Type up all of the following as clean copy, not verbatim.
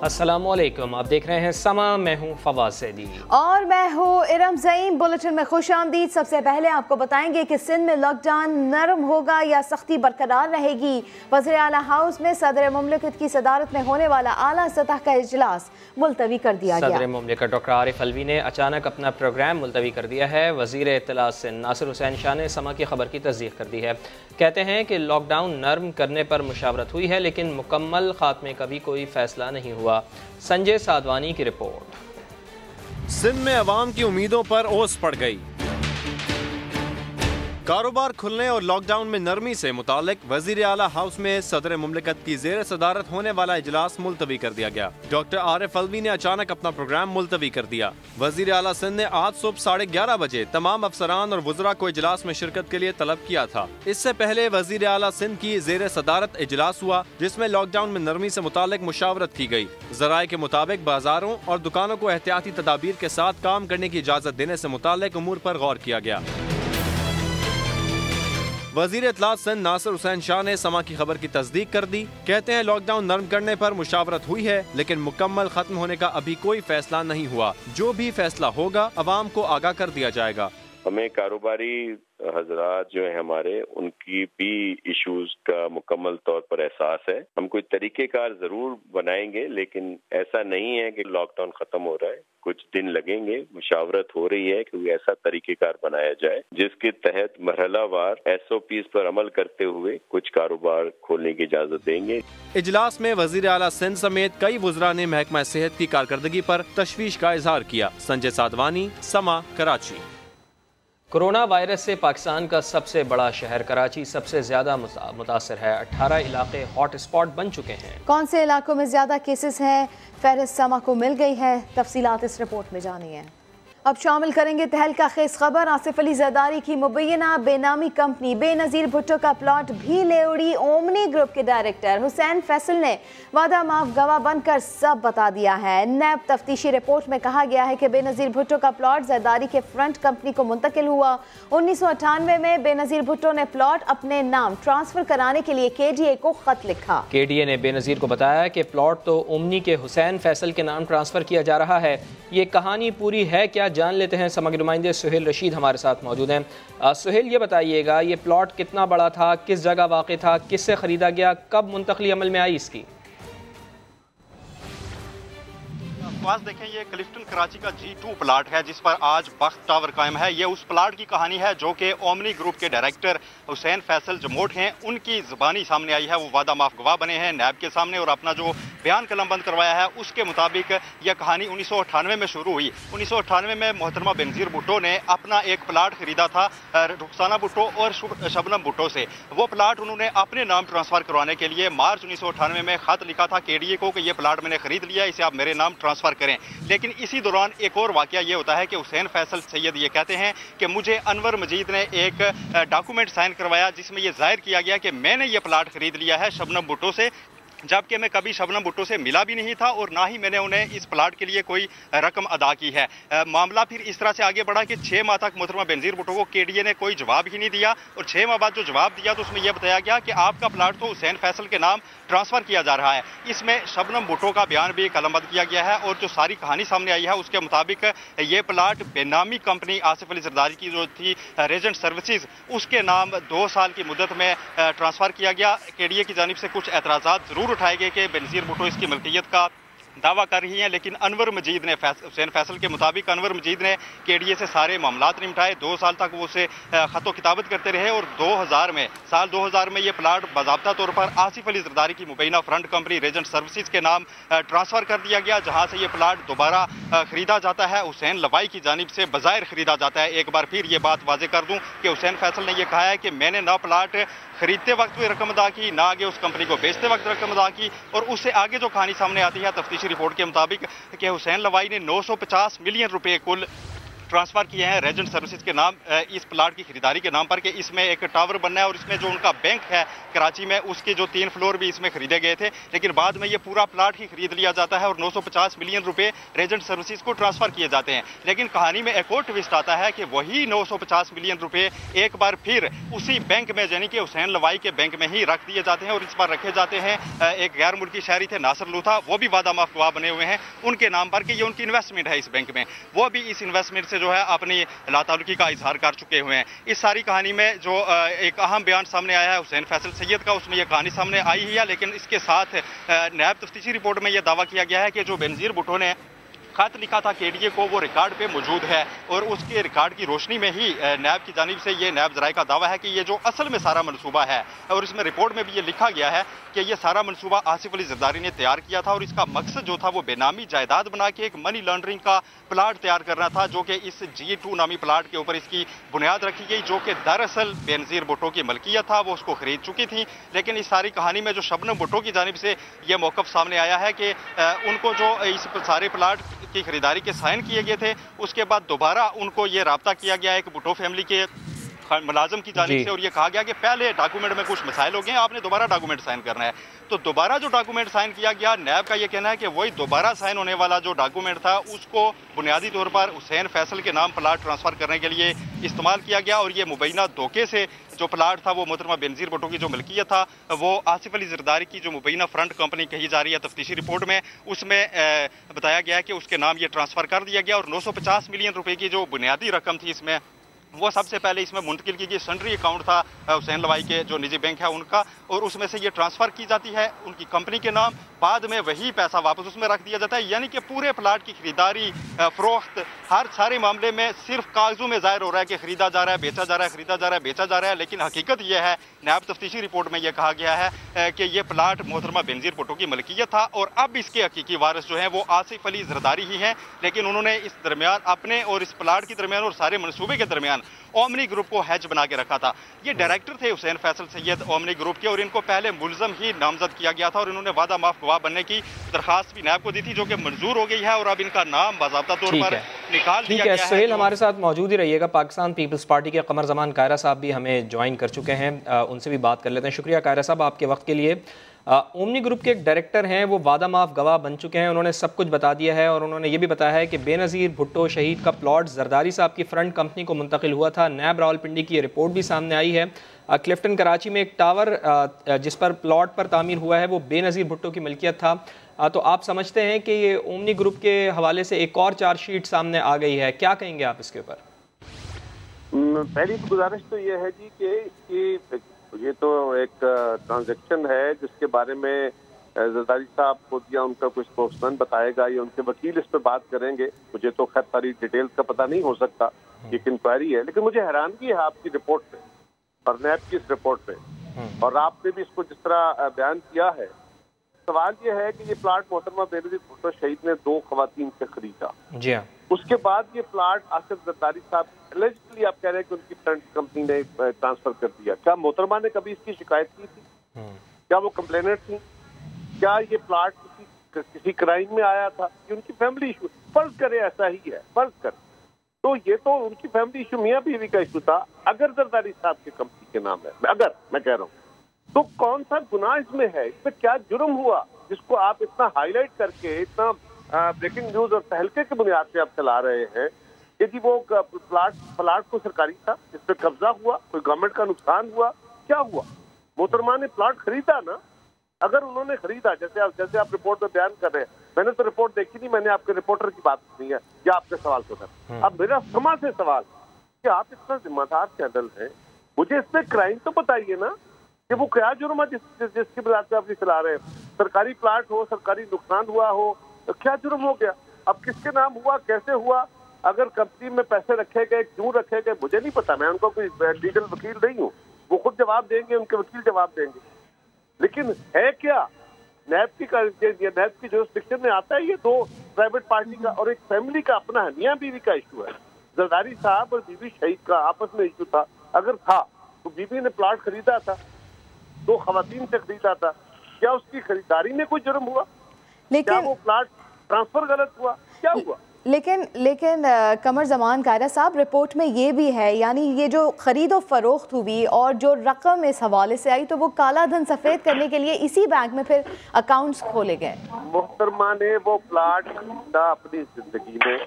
अस्सलामुअलैकुम, आप देख रहे हैं समा। मैं हूं फवाद सैदी और मैं हूं इरम ज़ईम। बुलेटिन में खुश आमदीद। सबसे पहले आपको बताएंगे कि सिंध में लॉकडाउन नरम होगा या सख्ती बरकरार रहेगी। वज़ीर आला हाउस में सदर मुमलिकत की सदारत में होने वाला आला सतह का इजलास मुलतवी कर दिया गया। सदर मुमलिकत डॉक्टर आरिफ अलवी ने अचानक अपना प्रोग्राम मुलतवी कर दिया है। वज़ीर इत्तलात सिंध नासिर हुसैन शाह ने समा की खबर की तस्दीक कर दी है। कहते हैं कि लॉकडाउन नरम करने पर मुशावरत हुई है, लेकिन मुकम्मल खात्मे का भी कोई फैसला नहीं हुआ। संजय साधवानी की रिपोर्ट। सिंध में अवाम की उम्मीदों पर ओस पड़ गई। कारोबार खुलने और लॉकडाउन में नरमी से मुतालिक वज़ीर आला हाउस में सदर मुमलिकत की ज़ेर सदारत होने वाला इजलास मुलतवी कर दिया गया। डॉक्टर आरिफ अलवी ने अचानक अपना प्रोग्राम मुलतवी कर दिया। वज़ीर आला सिंध ने आज सुबह 11:30 बजे तमाम अफसरान और वुज़रा को इजलास में शिरकत के लिए तलब किया था। इससे पहले वज़ीर आला सिंध की ज़ेर सदारत इजलास हुआ, जिसमें लॉकडाउन में नरमी से मुतालिक मुशावरत की गई। ज़राए के मुताबिक बाजारों और दुकानों को एहतियाती तदाबीर के साथ काम करने की इजाज़त देने से मुतालिक उमूर पर गौर किया गया। वज़ीर इत्तलात सिंध नासिर हुसैन शाह ने समा की खबर की तस्दीक कर दी। कहते हैं लॉकडाउन नरम करने पर मुशावरत हुई है, लेकिन मुकम्मल खत्म होने का अभी कोई फैसला नहीं हुआ। जो भी फैसला होगा अवाम को आगाह कर दिया जाएगा। हमें कारोबारी हजरात जो है हमारे, उनकी भी इश्यूज का मुकम्मल तौर पर एहसास है। हम कोई तरीकेकार जरूर बनाएंगे, लेकिन ऐसा नहीं है कि लॉकडाउन खत्म हो रहा है। कुछ दिन लगेंगे। मुशावरत हो रही है कि ऐसा तरीकेकार बनाया जाए जिसके तहत मरहलावार SOPs पर अमल करते हुए कुछ कारोबार खोलने की इजाजत देंगे। इजलास में वज़ीर आला सिंध समेत कई वुज़रा ने महकमा सेहत की कारकर्दगी पर तशवीश का इजहार किया। संजय साधवानी, समा, कराची। कोरोना वायरस से पाकिस्तान का सबसे बड़ा शहर कराची सबसे ज्यादा मुतासर है। 18 इलाके हॉट स्पॉट बन चुके हैं। कौन से इलाकों में ज्यादा केसेस हैं, फहरिस्त समा को मिल गई है। तफसीलात इस रिपोर्ट में जानिए। अब शामिल करेंगे तहलका खेज खबर। आसिफ अली जरदारी की मुबैना बेनामी कंपनी बेनज़ीर भुट्टो का प्लॉट भी ले उड़ी। ओमनी ग्रुप के डायरेक्टर हुसैन फैसल ने वादा माफ गवाह बनकर सब बता दिया है। नैब तफ्तीशी रिपोर्ट में कहा गया है कि बेनज़ीर भुट्टो का प्लॉट जरदारी के फ्रंट कंपनी को मुंतकिल हुआ। 1998 में बेनज़ीर भुट्टो ने प्लॉट अपने नाम ट्रांसफर कराने के लिए KDA को खत लिखा। KDA ने बेनज़ीर को बताया कि प्लॉट तो ओमनी के हुसैन फैसल के नाम ट्रांसफर किया जा रहा है। ये कहानी पूरी है क्या, जान लेते हैं। समग्र नुमाइंदे सुहेल रशीद हमारे साथ मौजूद हैं। सुहेल, ये बताइएगा, ये प्लॉट कितना बड़ा था, किस जगह वाक़ था, किससे ख़रीदा गया, कब मुंतकली अमल में आई इसकी? पास देखें, ये क्लिफ्टन कराची का G2 प्लाट है जिस पर आज बख्त टावर कायम है। ये उस प्लाट की कहानी है जो कि ओमनी ग्रुप के डायरेक्टर हुसैन फैसल जमोट हैं, उनकी ज़बानी सामने आई है। वो वादा माफ गवाह बने हैं नैब के सामने और अपना जो बयान कलमबंद करवाया है उसके मुताबिक यह कहानी 1998 में शुरू हुई। 1998 में मोहतरमा बेनज़ीर भुट्टो ने अपना एक प्लाट खरीदा था रुखसाना भुट्टो और शबनम भुट्टो से। वो प्लाट उन्होंने अपने नाम ट्रांसफ़र करवाने के लिए मार्च 1998 में खत लिखा था KDA को कि ये प्लाट मैंने खरीद लिया, इसे आप मेरे नाम ट्रांसफ़र करें। लेकिन इसी दौरान एक और वाकया ये होता है कि हुसैन फैसल सैयद ये कहते हैं कि मुझे अनवर मजीद ने एक डॉक्यूमेंट साइन करवाया जिसमें यह जाहिर किया गया कि मैंने ये प्लाट खरीद लिया है शबनम भुट्टो से, जबकि मैं कभी शबनम भुट्टो से मिला भी नहीं था और ना ही मैंने उन्हें इस प्लाट के लिए कोई रकम अदा की है। मामला फिर इस तरह से आगे बढ़ा कि 6 माह तक मोहतरमा बेनज़ीर भुट्टो को KDA ने कोई जवाब ही नहीं दिया और 6 माह बाद जो जवाब दिया तो उसमें यह बताया गया कि आपका प्लाट तो हुसैन फैसल के नाम ट्रांसफ़र किया जा रहा है। इसमें शबनम भुट्टो का बयान भी कलमबंद किया गया है और जो सारी कहानी सामने आई है उसके मुताबिक ये प्लाट बेनामी कंपनी आसिफ अली जरदारी की जो थी रेजेंट सर्विसेज, उसके नाम 2 साल की मुद्दत में ट्रांसफ़र किया गया। KDA की जानिब से कुछ एतराज़ात ज़रूर उठाए गए कि बेनज़ीर भुट्टो इसकी मिल्कियत का दावा कर रही हैं, लेकिन अनवर मजीद ने हुसैन फैसल के मुताबिक अनवर मजीद ने KDA से सारे मामलात निपटाए। 2 साल तक वो उसे खतो किताबत करते रहे और साल 2000 में ये प्लाट बाज़ाब्ता तौर पर आसिफ अली जरदारी की मुबैना फ्रंट कंपनी रेजेंट सर्विसेज के नाम ट्रांसफ़र कर दिया गया, जहाँ से ये प्लाट दोबारा खरीदा जाता है। हुसैन लवाई की जानिब से बज़ाहिर खरीदा जाता है। एक बार फिर ये बात वाज़ेह कर दूँ कि हुसैन फैसल ने यह कहा है कि मैंने ना प्लाट खरीदते वक्त भी रकम अदा की, ना आगे उस कंपनी को बेचते वक्त रकम अदा की। और उससे आगे जो कहानी सामने आती है तफ्तीशी रिपोर्ट के मुताबिक कि हुसैन लवाई ने 950 मिलियन रुपए कुल ट्रांसफ़र किए हैं रेजेंट सर्विसेज के नाम, इस प्लाट की खरीदारी के नाम पर कि इसमें एक टावर बनना है और इसमें जो उनका बैंक है कराची में उसके जो 3 फ्लोर भी इसमें खरीदे गए थे, लेकिन बाद में ये पूरा प्लाट ही खरीद लिया जाता है और 950 मिलियन रुपए रेजेंट सर्विसेज को ट्रांसफ़र किए जाते हैं। लेकिन कहानी में एक और ट्विस्ट आता है कि वही 950 मिलियन रुपए एक बार फिर उसी बैंक में यानी कि हुसैन लवाई के बैंक में ही रख दिए जाते हैं और इस बार रखे जाते हैं एक गैर मुल्की शहरी थे नासिर लूथा, वो भी वादा माफ गवाह बने हुए हैं उनके नाम पर कि ये उनकी इन्वेस्टमेंट है इस बैंक में, वो भी इस इन्वेस्टमेंट से जो है अपनी लाताल्लुकी का इजहार कर चुके हुए हैं। इस सारी कहानी में जो एक अहम बयान सामने आया है हुसैन फैसल सैयद का, उसमें यह कहानी सामने आई है, लेकिन इसके साथ नैब तफ्तीशी रिपोर्ट में यह दावा किया गया है कि जो बेनजीर भुट्टो ने खत लिखा था केडीए को वो रिकॉर्ड पे मौजूद है और उसके रिकॉर्ड की रोशनी में ही नैब की जानिब से ये नैब ज़राए का दावा है कि ये जो असल में सारा मनसूबा है और इसमें रिपोर्ट में भी ये लिखा गया है कि ये सारा मनसूबा आसिफ अली जरदारी ने तैयार किया था और इसका मकसद जो था वो बेनामी जायदाद बना के एक मनी लॉन्ड्रिंग का प्लाट तैयार करना था, जो कि इस G2 नामी प्लाट के ऊपर इसकी बुनियाद रखी गई, जो कि दरअसल बेनजीर भुट्टो की मलकियत था, वो उसको खरीद चुकी थी। लेकिन इस सारी कहानी में जो शबनम भुट्टो की जानिब से ये मौक़िफ़ सामने आया है कि उनको जो इस सारे प्लाट की खरीदारी के साइन किए गए थे उसके बाद दोबारा उनको ये राब्ता किया गया एक भुट्टो फैमिली के मुलाजम की जानिब से और ये कहा गया कि पहले डॉक्यूमेंट में कुछ मसाइल हो गए, आपने दोबारा डॉक्यूमेंट साइन करना है। तो दोबारा जो डॉक्यूमेंट साइन किया गया, नैब का ये कहना है कि वही दोबारा साइन होने वाला जो डॉक्यूमेंट था उसको बुनियादी तौर पर हुसैन फैसल के नाम प्लाट ट्रांसफ़र करने के लिए इस्तेमाल किया गया और ये मुबैना धोखे से जो प्लाट था वो मोहतरमा बेनजीर भुट्टो की जो मिल्कियत था वो आसिफ अली जरदारी की जो मुबैना फ्रंट कंपनी कही जा रही है तफ्तीशी रिपोर्ट में, उसमें बताया गया है कि उसके नाम ये ट्रांसफ़र कर दिया गया और 950 मिलियन रुपए की जो बुनियादी रकम थी इसमें वो सबसे पहले इसमें मुंतकिल की गई सन्ड्री अकाउंट था हुसैन लवाई के जो निजी बैंक है उनका, और उसमें से ये ट्रांसफ़र की जाती है उनकी कंपनी के नाम, बाद में वही पैसा वापस उसमें रख दिया जाता है। यानी कि पूरे प्लाट की खरीदारी फरोख्त हर सारे मामले में सिर्फ कागजों में ज़ाहिर हो रहा है कि खरीदा जा रहा है, बेचा जा रहा है, खरीदा जा रहा है, बेचा जा रहा है, लेकिन हकीकत यह है नैब तफ्तीशी रिपोर्ट में यह कहा गया है कि यह प्लाट मोहतरमा बेनजीर भुट्टो की मलकियत था और अब इसके हकीकी वारिस जो हैं वो आसिफ अली जरदारी ही हैं। लेकिन उन्होंने इस दरमियान अपने और इस प्लाट के दरमियान और सारे मनसूबे के दरमियान ओमनी ग्रुप को हैज बना के रखा था। ये डायरेक्टर थे हुसैन फैसल सैयद ओमनी ग्रुप के और इनको पहले मुलजम ही नामजद किया गया था और इन्होंने वादा माफ गवाह बनने की दरखास्त भी नैब को दी थी जो कि मंजूर हो गई है और अब इनका नाम बाज़ाब्ता तौर पर निकाल दिया गया है। सुहेल हमारे साथ मौजूद ही रहिएगा। पाकिस्तान पीपल्स पार्टी के कमर जमान कायरा साहब भी हमें ज्वाइन कर चुके हैं, उनसे भी बात कर लेते हैं। शुक्रिया कायरा साहब आपके वक्त के लिए। ओमनी ग्रुप के एक डायरेक्टर हैं, वो वादा माफ गवाह बन चुके हैं, उन्होंने सब कुछ बता दिया है और उन्होंने ये भी बताया है कि बेनज़ीर भुट्टो शहीद का प्लॉट जरदारी साहब की फ्रंट कंपनी को मुंतकिल हुआ था। नैब रावलपिंडी की ये रिपोर्ट भी सामने आई है। क्लिफ्टन कराची में एक टावर जिस पर प्लॉट पर तामीर हुआ है वो बेनज़ीर भुट्टो की मिल्कियत था। तो आप समझते हैं कि ये ओमनी ग्रुप के हवाले से एक और चार्जशीट सामने आ गई है, क्या कहेंगे आप इसके ऊपर? पहली गुजारिश तो ये है जी कि ये तो एक ट्रांजैक्शन है जिसके बारे में जरदारी साहब को या उनका कोई स्पोक्समैन बताएगा या उनके वकील इस पर बात करेंगे। मुझे तो खैर सारी डिटेल्स का पता नहीं हो सकता, एक इंक्वायरी है। लेकिन मुझे हैरानगी है आपकी रिपोर्ट पे और नैब की इस रिपोर्ट पे, और आपने भी इसको जिस तरह बयान किया है। सवाल ये है कि ये प्लाट मोहतरमा बेनज़ीर भुट्टो शहीद ने 2 खवातीन से खरीदा। जी हाँ। उसके बाद ये प्लाट आसिफ जरदारी साहब एलिजिबली आप कह रहे हैं कि उनकी फ्रंट कंपनी ने ट्रांसफर कर दिया। क्या मोहतरमा ने कभी इसकी शिकायत की थी? क्या वो कंप्लेनेंट थी? क्या ये प्लाट किसी क्राइम में आया था? ये उनकी फैमिली इशू, फर्ज करे ऐसा ही है, फर्ज कर तो ये तो उनकी फैमिली इशू मियाँ बीवी का इशू था। अगर जरदारी साहब की कंपनी के नाम है, अगर मैं कह रहा हूँ, तो कौन सा गुनाह इसमें है? इसमें क्या जुर्म हुआ जिसको आप इतना हाईलाइट करके इतना ब्रेकिंग न्यूज और तहलके की बुनियाद पे आप चला रहे हैं? यदि वो प्लाट को सरकारी था, इस पे कब्जा हुआ, कोई गवर्नमेंट का नुकसान हुआ, क्या हुआ? मोहतरमा ने प्लाट खरीदा ना। अगर उन्होंने खरीदा जैसे आप रिपोर्ट में बयान कर रहे हैं, मैंने तो रिपोर्ट देखी नहीं, मैंने आपके रिपोर्टर की बात सुनी है या आपके सवाल सुना। अब मेरा समा से सवाल कि आप इतना जिम्मेदार चैनल हैं, मुझे इसमें क्राइम तो बताइए ना कि वो क्या जुर्म है जिसकी बुनियाद पे आप चला रहे हैं। सरकारी प्लाट हो, सरकारी नुकसान हुआ हो, तो क्या जुर्म हो गया? अब किसके नाम हुआ, कैसे हुआ? अगर कंपनी में पैसे रखे गए, क्यों रखे गए, मुझे नहीं पता। मैं उनको कोई लीगल वकील नहीं हूँ, वो खुद जवाब देंगे, उनके वकील जवाब देंगे। लेकिन है क्या? नैब की जुरिस्डिक्शन में आता है ये 2 प्राइवेट पार्टी का और एक फैमिली का अपना है, मियाँ बीवी का इशू है। जरदारी साहब और बीवी शहीद का आपस में इशू था। अगर था तो बीवी ने प्लाट खरीदा था, 2 खवातीन से खरीदा था, क्या उसकी खरीदारी में कोई जुर्म हुआ? लेकिन क्या वो प्लाट ट्रांसफर गलत हुआ? क्या हुआ? لیکن قمر زمان قائرہ صاحب رپورٹ میں یہ بھی ہے، یعنی یہ جو خرید و فروخت ہوئی اور جو رقم اس حوالے سے آئی تو وہ کالا دھن سفید کرنے کے لیے اسی بینک میں پھر اکاؤنٹس کھولے گئے۔ محترمہ نے وہ پلاٹ خریدا اپنی زندگی میں،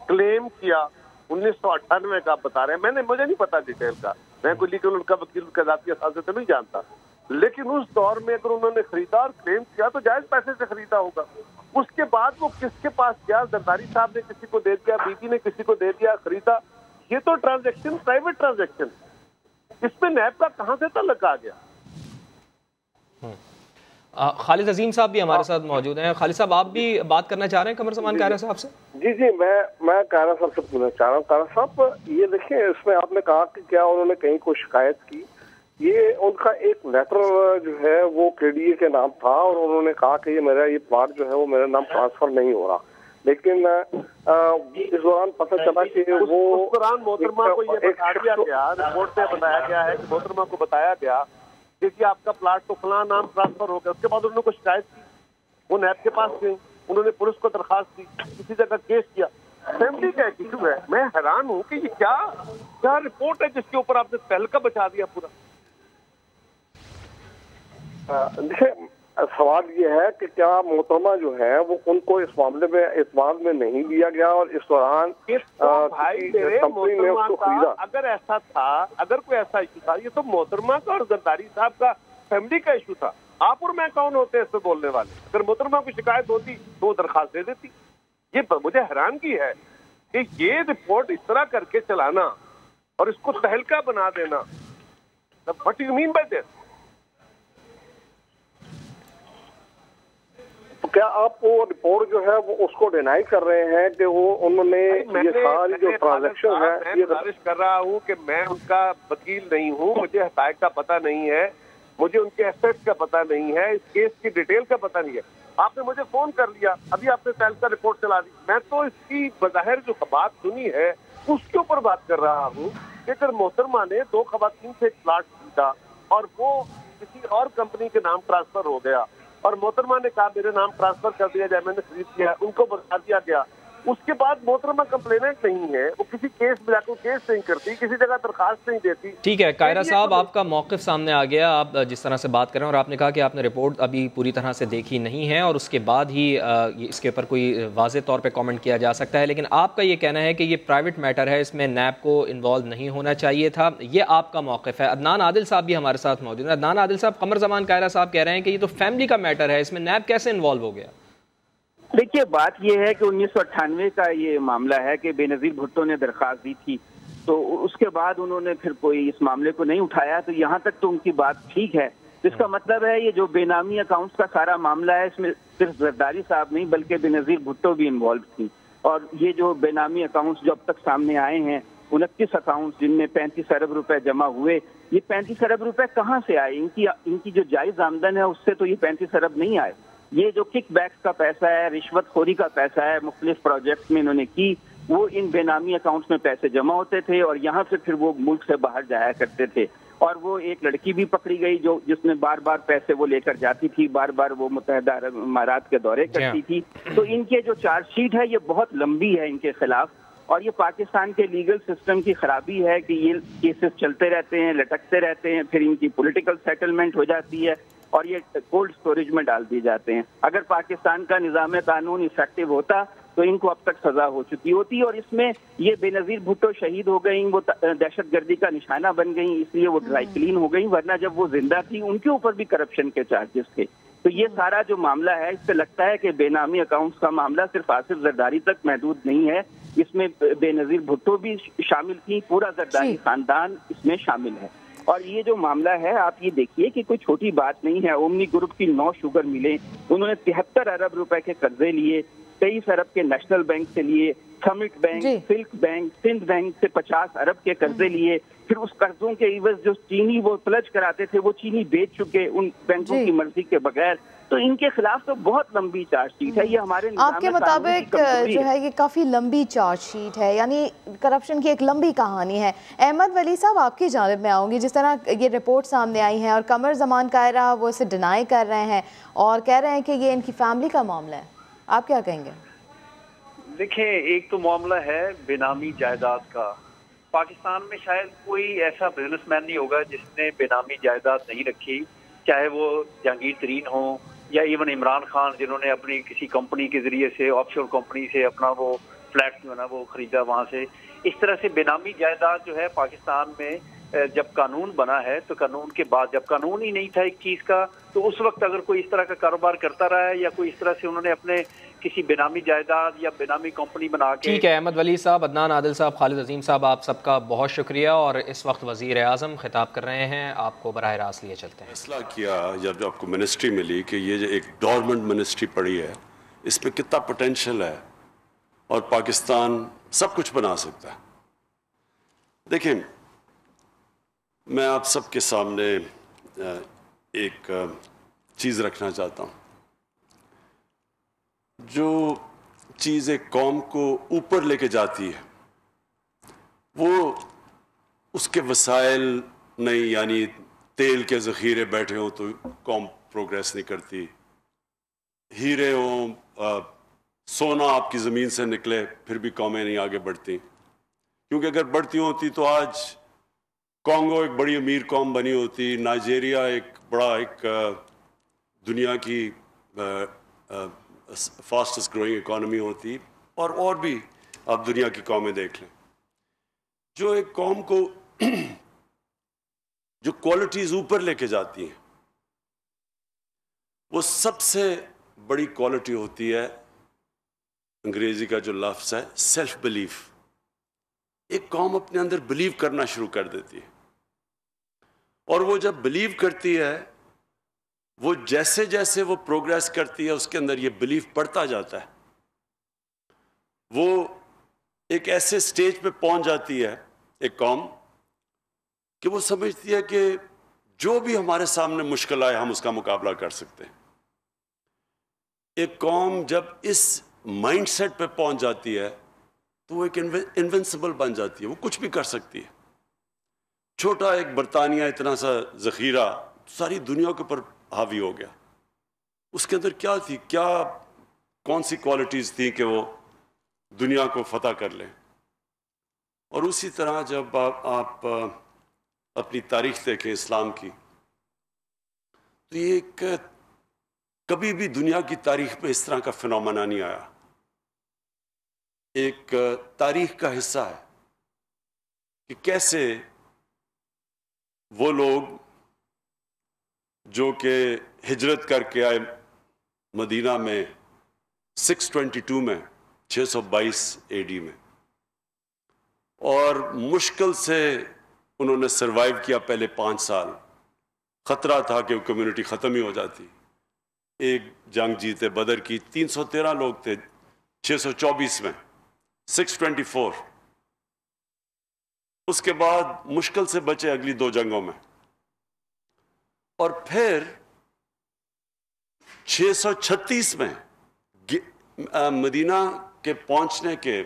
کلیم کیا 1998 کا بتا رہے ہیں، مجھے نہیں پتا ڈیٹیل کا، میں کوئی لیگل ان کا وکیل ان کا ذاتی اثاثے سے نہیں جانتا، لیکن اس دور میں اگر انہوں نے خریدا اور کلیم کیا تو جائز پیسے سے خریدا ہوگا۔ اس کے بعد وہ کس کے پاس گیا، زرداری صاحب نے کسی کو دے دیا، بی بی نے کسی کو دے دیا، خریدا، یہ تو ٹرانزیکشن پرائیویٹ ٹرانزیکشن، اس میں نیب کا کہاں سے تعلق آ گیا؟ خالد عظیم صاحب بھی ہمارے ساتھ موجود ہیں۔ خالد صاحب آپ بھی بات کرنا چاہ رہے ہیں قمر زمان قائرہ صاحب سے؟ جی میں قائرہ صاحب سے پوچھنا چاہ رہا ہوں۔ قائرہ صاحب یہ دیکھیں، اس میں آپ نے کہا کہ کیا انہوں نے کہیں کوئی شکایت کی، یہ ان کا ایک لیٹر جو ہے وہ کے ڈی اے کے نام تھا اور انہوں نے کہا کہ یہ پلاٹ جو ہے وہ میرے نام ٹرانسفر نہیں ہو رہا، لیکن اس دوران پتہ چلا کہ وہ اس دوران محترمہ کو یہ بتا دیا گیا، رپورٹ میں بتایا گیا ہے کہ محترمہ کو بتایا گیا کہ آپ کا پلاٹ تو فلاں نام ٹرانسفر ہو گیا۔ اس کے بعد انہوں نے کوئی شکایت کی، وہ نیب کے پاس گئی، انہوں نے پولیس کو درخواست دی، کسی جگہ کیس کیا، فیملی کا ایک ایشو ہے۔ میں حیران ہوں کہ یہ کیا رپورٹ ہے جس کے اوپر آپ نے تہلکہ بچا دیا پورا۔ دیکھیں سوال یہ ہے کہ کیا محترمہ جو ہے وہ ان کو اس معاملے میں اعتماد میں نہیں لیا گیا اور اس دوران کمپنی نے اس کو خریدا؟ اگر ایسا تھا، اگر کوئی ایسا ایشو تھا، یہ تو محترمہ کا اور زرداری صاحب کا فیملی کا ایشو تھا، آپ اور میں کون ہوتے ہیں اس پہ بولنے والے؟ اگر محترمہ کی شکایت ہوتی تو وہ درخواست دے دیتی۔ یہ مجھے حیرانگی ہے کہ یہ رپورٹ اس طرح کر کے چلانا اور اس کو تہلکہ بنا دینا، what do you mean by this؟ کیا آپ وہ رپورٹ جو ہے وہ اس کو ڈینائی کر رہے ہیں کہ وہ انہوں نے یہ ساری جو ٹرانزیکشن ہے؟ میں گزارش کر رہا ہوں کہ میں ان کا وکیل نہیں ہوں، مجھے حقائق کا پتہ نہیں ہے، مجھے ان کے ایسیٹس کا پتہ نہیں ہے، اس کیس کی ڈیٹیل کا پتہ نہیں ہے۔ آپ نے مجھے فون کر لیا، ابھی آپ نے تہلکہ رپورٹ چلا دی، میں تو اس کی بظاہر جو بات سنی ہے اس کے اوپر بات کر رہا ہوں کہ اگر محترمہ نے 2 خواتین سے ایک پلاٹ خریدا اور وہ کسی اور کمپنی کے نام ٹرانسفر ہو گیا اور محترمہ نے کہا میرے نام ٹرانسفر کر دیا جائے، میں نے خرید کیا، ان کو بتا دیا گیا، اس کے بعد محترمہ کمپلیننٹ نہیں ہے، وہ کسی کیس میں جا کے کیس نہیں کرتی، کسی جگہ درخواست نہیں دیتی۔ ٹھیک ہے قائرہ صاحب، آپ کا موقف سامنے آ گیا، آپ جس طرح سے بات کر رہے ہیں، اور آپ نے کہا کہ آپ نے رپورٹ ابھی پوری طرح سے دیکھی نہیں ہے اور اس کے بعد ہی اس کے اوپر کوئی واضح طور پہ کامنٹ کیا جا سکتا ہے، لیکن آپ کا یہ کہنا ہے کہ یہ پرائیویٹ میٹر ہے، اس میں نیب کو انوالو نہیں ہونا چاہیے تھا، یہ آپ کا موقف ہے۔ عدنان عادل صاحب بھی ہمارے ساتھ موجود ہیں۔ عدنان عادل صاحب، قمر زمان قائرہ صاحب کہہ رہے ہیں کہ یہ تو فیملی کا میٹر ہے، اس میں نیب کیسے انوالو ہو گیا؟ دیکھیے بات یہ ہے کہ 1998 کا یہ معاملہ ہے کہ بے نظیر بھٹو نے درخواست دی تھی، تو اس کے بعد انہوں نے پھر کوئی اس معاملے کو نہیں اٹھایا، تو یہاں تک تو ان کی بات ٹھیک ہے۔ اس کا مطلب ہے یہ جو بے نامی اکاؤنٹس کا سارا معاملہ ہے، اس میں صرف زرداری صاحب نہیں بلکہ بے نظیر بھٹو بھی انوالو تھی، اور یہ جو بے نامی اکاؤنٹس جو اب تک سامنے آئے ہیں 29 اکاؤنٹس جن میں 35 ارب روپے جمع ہوئے، یہ 35 ارب روپے کہاں سے آئے؟ ان کی جو جائز آمدن ہے اس سے تو یہ 35 ارب نہیں آئے، یہ جو کک بیکس کا پیسہ ہے، رشوت خوری کا پیسہ ہے، مختلف پروجیکٹس میں انہوں نے کی، وہ ان بے نامی اکاؤنٹس میں پیسے جمع ہوتے تھے اور یہاں سے پھر وہ ملک سے باہر جایا کرتے تھے۔ اور وہ ایک لڑکی بھی پکڑی گئی جس میں بار بار پیسے وہ لے کر جاتی تھی، بار بار وہ متحدہ عرب امارات کے دورے کرتی تھی۔ تو ان کے جو چارج شیٹ ہے یہ بہت لمبی ہے ان کے خلاف، اور یہ پاکستان کے لیگل سسٹم کی خرابی ہے کہ یہ کیسز چلتے رہتے ہیں، لٹکتے رہتے ہیں، پھر ان کی پولیٹیکل سیٹلمنٹ ہو جاتی ہے اور یہ کولڈ سٹوریج میں ڈال دیے جاتے ہیں۔ اگر پاکستان کا نظام قانون افیکٹو ہوتا تو ان کو اب تک سزا ہو چکی ہوتی، اور اس میں یہ بے نظیر بھٹو شہید ہو گئیں، وہ دہشت گردی کا نشانہ بن گئیں، اس لیے وہ ڈرائی کلین ہو گئیں، ورنہ جب وہ زندہ تھی ان کے اوپر بھی کرپشن کے چارجز تھے۔ تو یہ سارا جو معاملہ ہے اس سے لگتا ہے کہ بے نامی اکاؤنٹس کا معاملہ صرف آصف زرداری تک محدود نہیں ہے، اس میں بے نظیر بھٹو بھی شامل تھی، پورا زرداری خاندان اس میں شامل ہے۔ اور یہ جو معاملہ ہے آپ یہ دیکھیے کہ کوئی چھوٹی بات نہیں ہے۔ اومنی گروپ کی 9 شوگر ملیں، انہوں نے 73 ارب روپے کے قرضے لیے، 23 ارب کے نیشنل بینک سے لیے، Summit Bank, Silk Bank, Sindh Bank سے 50 ارب کے قرضے لیے، پھر اس قرضوں کے عوض جو چینی وہ پلج کراتے تھے وہ چینی بیچ چکے ان بینکوں کی مرضی کے بغیر۔ تو ان کے خلاف تو بہت لمبی چارج شیٹ ہے، یہ ہمارے آپ کے مطابق جو ہے یہ کافی لمبی چارج شیٹ ہے، یعنی کرپشن کی ایک لمبی کہانی ہے۔ احمد ولی صاحب آپ کی جانب میں آؤں گی، جس طرح یہ رپورٹ سامنے آئی ہیں اور قمر زمان قائرہ وہ اسے ڈینائی کر رہے ہیں اور کہہ رہے ہیں کہ یہ ان کی فیملی کا معاملہ ہے، آپ کیا کہیں گے؟ دیکھیں، ایک تو معاملہ ہے بینامی جائیداد کا. پاکستان میں شاید کوئی ایسا بزنس مین نہیں ہوگا جس نے بینامی جائیداد نہیں رکھی، چاہے وہ جہانگیر ترین ہوں یا ایون عمران خان، جنہوں نے اپنی کسی کمپنی کے ذریعے سے، آف شور کمپنی سے اپنا وہ فلیٹ جو ہے نا وہ خریدا وہاں سے. اس طرح سے بینامی جائیداد جو ہے پاکستان میں جب قانون بنا ہے تو قانون کے بعد، جب قانون ہی نہیں تھا ایک چیز کا، تو اس وقت اگر کوئی اس طرح کا کاروبار کرتا رہا ہے یا کوئی اس طرح سے انہوں نے اپنے کسی بینامی جائیداد یا بینامی کمپنی بنا کے. ٹھیک ہے، احمد ولی صاحب، عدنان عادل صاحب، خالد عظیم صاحب، آپ سب کا بہت شکریہ. اور اس وقت وزیر اعظم خطاب کر رہے ہیں، آپ کو براہ راست لیے چلتے ہیں. فیصلہ کیا جب آپ کو منسٹری ملی کہ یہ جو ایک ڈورمنٹ منسٹری پڑی ہے، اس میں کتنا پوٹینشیل ہے اور پاکستان سب کچھ بنا سکتا ہے. دیکھیں، میں آپ سب کے سامنے ایک چیز رکھنا چاہتا ہوں. جو چیز ایک قوم کو اوپر لے کے جاتی ہے وہ اس کے وسائل نہیں، یعنی تیل کے ذخیرے بیٹھے ہوں تو قوم پروگریس نہیں کرتی، ہیرے ہوں، سونا آپ کی زمین سے نکلے پھر بھی قومیں نہیں آگے بڑھتی. کیونکہ اگر بڑھتی ہوتی تو آج کانگو ایک بڑی امیر قوم بنی ہوتی، نائجیریا ایک بڑا ایک دنیا کی فاسٹسٹ گروئنگ اکانومی ہوتی، اور بھی آپ دنیا کی قومیں دیکھ لیں. جو ایک قوم کو جو کوالٹیز اوپر لے کے جاتی ہیں وہ سب سے بڑی کوالٹی ہوتی ہے، انگریزی کا جو لفظ ہے سیلف بلیف. ایک قوم اپنے اندر بلیو کرنا شروع کر دیتی ہے، اور وہ جب بلیو کرتی ہے، وہ جیسے جیسے وہ پروگریس کرتی ہے اس کے اندر یہ بلیف بڑھتا جاتا ہے. وہ ایک ایسے سٹیج پہ پہنچ جاتی ہے ایک قوم کہ وہ سمجھتی ہے کہ جو بھی ہمارے سامنے مشکل آئے ہم اس کا مقابلہ کر سکتے ہیں. ایک قوم جب اس مائنڈ سیٹ پہ پہنچ جاتی ہے تو وہ ایک انوینسیبل بن جاتی ہے، وہ کچھ بھی کر سکتی ہے. چھوٹا ایک برطانیہ اتنا سا ذخیرہ ساری دنیا کے اوپر حاوی ہو گیا. اس کے اندر کیا تھی، کون سی کوالٹیز تھیں کہ وہ دنیا کو فتح کر لیں. اور اسی طرح جب آپ اپنی تاریخ دیکھیں اسلام کی، تو یہ ایک کبھی بھی دنیا کی تاریخ میں اس طرح کا فنومنا نہیں آیا. ایک تاریخ کا حصہ ہے کہ کیسے وہ لوگ جو کہ ہجرت کر کے آئے مدینہ میں 622 میں 622 AD میں، اور مشکل سے انہوں نے سروائیو کیا پہلے 5 سال. خطرہ تھا کہ وہ کمیونٹی ختم ہی ہو جاتی. ایک جنگ جیتے بدر کی، 313 لوگ تھے 624 میں 624. اس کے بعد مشکل سے بچے اگلی 2 جنگوں میں، اور پھر 636 میں مدینہ کے پہنچنے کے